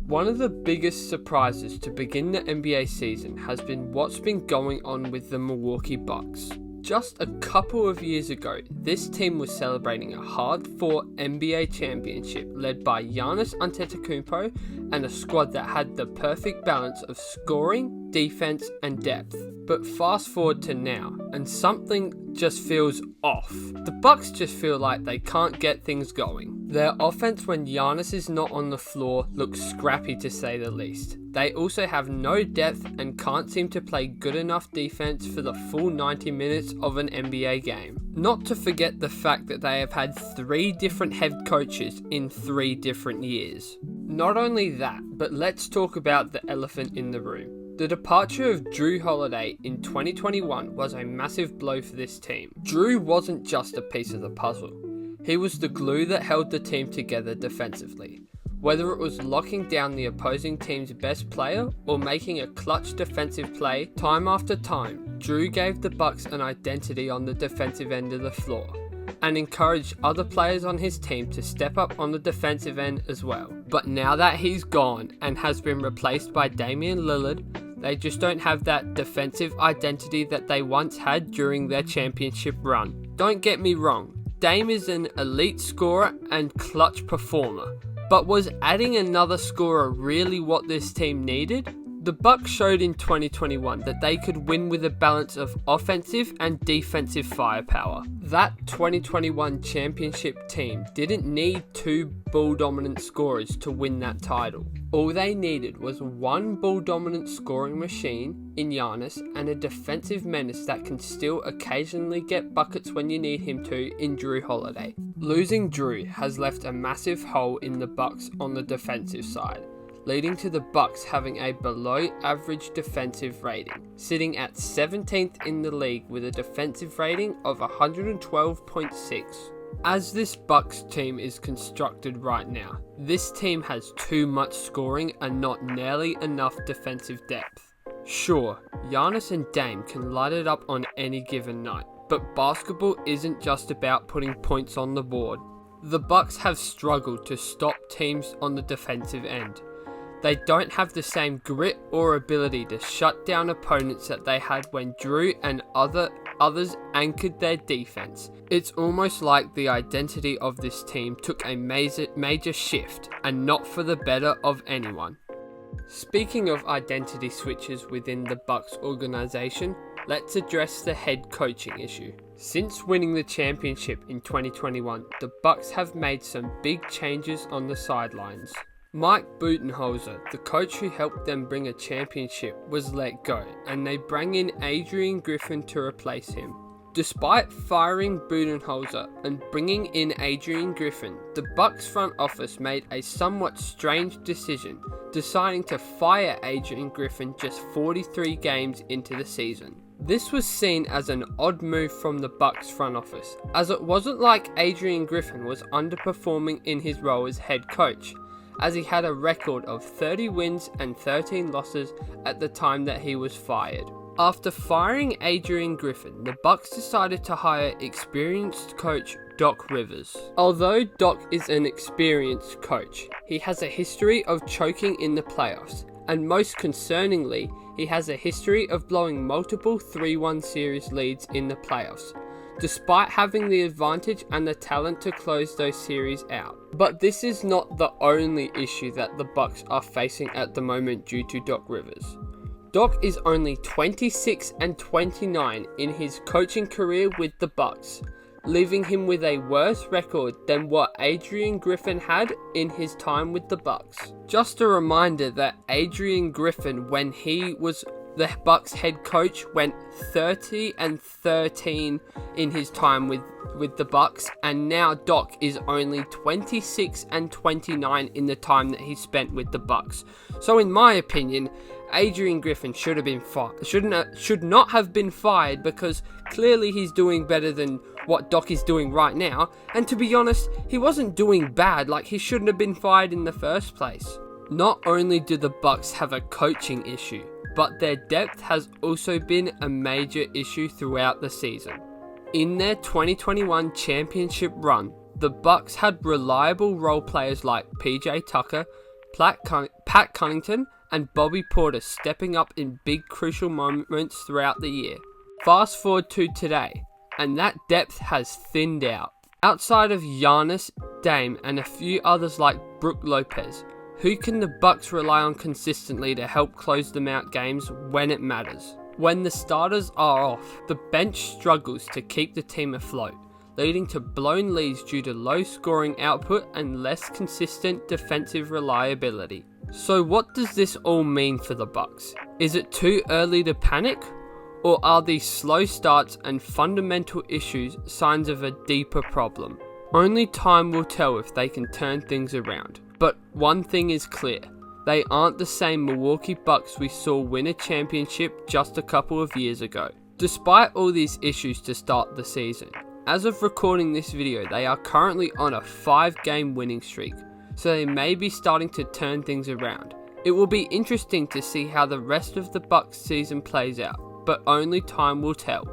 One of the biggest surprises to begin the NBA season has been what's been going on with the Milwaukee Bucks. Just a couple of years ago, this team was celebrating a hard-fought NBA championship led by Giannis Antetokounmpo and a squad that had the perfect balance of scoring, defense, and depth. But fast forward to now, and something just feels off. The Bucks just feel like they can't get things going. Their offense when Giannis is not on the floor looks scrappy to say the least. They also have no depth and can't seem to play good enough defense for the full 90 minutes of an NBA game. Not to forget the fact that they have had 3 different head coaches in 3 different years. Not only that, but let's talk about the elephant in the room. The departure of Jrue Holiday in 2021 was a massive blow for this team. Jrue wasn't just a piece of the puzzle. He was the glue that held the team together defensively. Whether it was locking down the opposing team's best player or making a clutch defensive play time after time, Jrue gave the Bucks an identity on the defensive end of the floor and encouraged other players on his team to step up on the defensive end as well. But now that he's gone and has been replaced by Damian Lillard, they just don't have that defensive identity that they once had during their championship run. Don't get me wrong, Dame is an elite scorer and clutch performer, but was adding another scorer really what this team needed? The Bucks showed in 2021 that they could win with a balance of offensive and defensive firepower. That 2021 championship team didn't need 2 ball-dominant scorers to win that title. All they needed was 1 ball-dominant scoring machine in Giannis and a defensive menace that can still occasionally get buckets when you need him to in Jrue Holiday. Losing Jrue has left a massive hole in the Bucks on the defensive side, leading to the Bucks having a below-average defensive rating, sitting at 17th in the league with a defensive rating of 112.6. As this Bucks team is constructed right now, this team has too much scoring and not nearly enough defensive depth. Sure, Giannis and Dame can light it up on any given night, but basketball isn't just about putting points on the board. The Bucks have struggled to stop teams on the defensive end. They don't have the same grit or ability to shut down opponents that they had when Jrue and others anchored their defense. It's almost like the identity of this team took a major shift, and not for the better of anyone. Speaking of identity switches within the Bucks organization, let's address the head coaching issue. Since winning the championship in 2021, the Bucks have made some big changes on the sidelines. Mike Budenholzer, the coach who helped them bring a championship, was let go, and they bring in Adrian Griffin to replace him. Despite firing Budenholzer and bringing in Adrian Griffin, the Bucks front office made a somewhat strange decision, deciding to fire Adrian Griffin just 43 games into the season. This was seen as an odd move from the Bucks front office, as it wasn't like Adrian Griffin was underperforming in his role as head coach, as he had a record of 30 wins and 13 losses at the time that he was fired. After firing Adrian Griffin, the Bucks decided to hire experienced coach Doc Rivers. Although Doc is an experienced coach, he has a history of choking in the playoffs, and most concerningly, he has a history of blowing multiple 3-1 series leads in the playoffs, despite having the advantage and the talent to close those series out. But this is not the only issue that the Bucks are facing at the moment due to Doc Rivers. Doc is only 26 and 29 in his coaching career with the Bucks, leaving him with a worse record than what Adrian Griffin had in his time with the Bucks. Just a reminder that Adrian Griffin, when he was the Bucks head coach, went 30 and 13 in his time with the Bucks, and now Doc is only 26 and 29 in the time that he spent with the Bucks. So in my opinion, Adrian Griffin should not have been fired, because clearly he's doing better than what Doc is doing right now, and to be honest, he wasn't doing bad. Like, he shouldn't have been fired in the first place. Not only do the Bucks have a coaching issue, but their depth has also been a major issue throughout the season. In their 2021 championship run, the Bucks had reliable role players like PJ Tucker, Pat Pat Connaughton and Bobby Porter stepping up in big crucial moments throughout the year. Fast forward to today, and that depth has thinned out. Outside of Giannis, Dame, and a few others like Brook Lopez, who can the Bucks rely on consistently to help close them out games when it matters? When the starters are off, the bench struggles to keep the team afloat, leading to blown leads due to low scoring output and less consistent defensive reliability. So what does this all mean for the Bucks? Is it too early to panic? Or are these slow starts and fundamental issues signs of a deeper problem? Only time will tell if they can turn things around. But one thing is clear, they aren't the same Milwaukee Bucks we saw win a championship just a couple of years ago. Despite all these issues to start the season, as of recording this video, they are currently on a 5-game winning streak, so they may be starting to turn things around. It will be interesting to see how the rest of the Bucks season plays out, but only time will tell.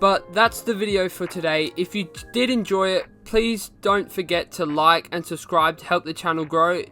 But that's the video for today. If you did enjoy it, please don't forget to like and subscribe to help the channel grow.